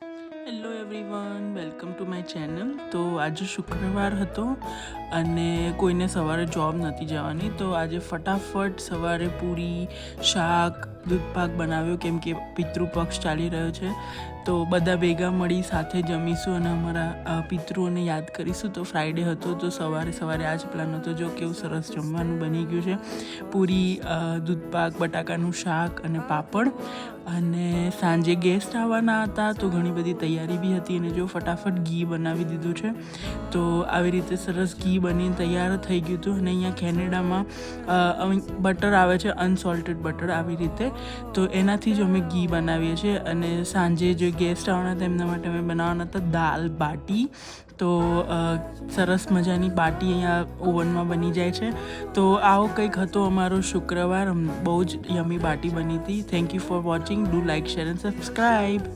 Hello everyone, welcome to my channel. તો આજે શુક્રવાર હતો અને કોઈને સવારે જોબ નથી જવાની, તો આજે ફટાફટ સવારે પૂરી, શાક, દૂધપાક બનાવ્યો કેમ કે પિતૃપક્ષ ચાલી રહ્યો છે. તો બધા ભેગા મળી સાથે જમીશું અને અમારા પિતૃઓને યાદ કરીશું. તો ફ્રાઈડે હતો તો સવારે આ જ પ્લાન હતો. જો કેવું સરસ જમવાનું બની ગયું છે. પૂરી, દૂધપાક, બટાકાનું શાક અને પાપડ. અને સાંજે ગેસ્ટ આવવાના હતા તો ઘણી બધી તૈયારી બી હતી અને જો ફટાફટ ઘી બનાવી દીધું છે. તો આવી રીતે સરસ ઘી બનીને તૈયાર થઈ ગયું હતું. અને અહીંયા કેનેડામાં બટર આવે છે, અનસોલ્ટેડ બટર આવી રીતે, તો એનાથી જ અમે ઘી બનાવીએ છીએ. અને સાંજે જે ગેસ્ટ આવવાના હતા એમના માટે અમે બનાવવાના હતા દાલ બાટી. તો સરસ મજાની બાટી અહીંયા ઓવનમાં બની જાય છે. તો આવો કંઈક હતો અમારો શુક્રવાર. બહુ જ યમી બાટી બની હતી. Thank you for watching. Do like, share and subscribe.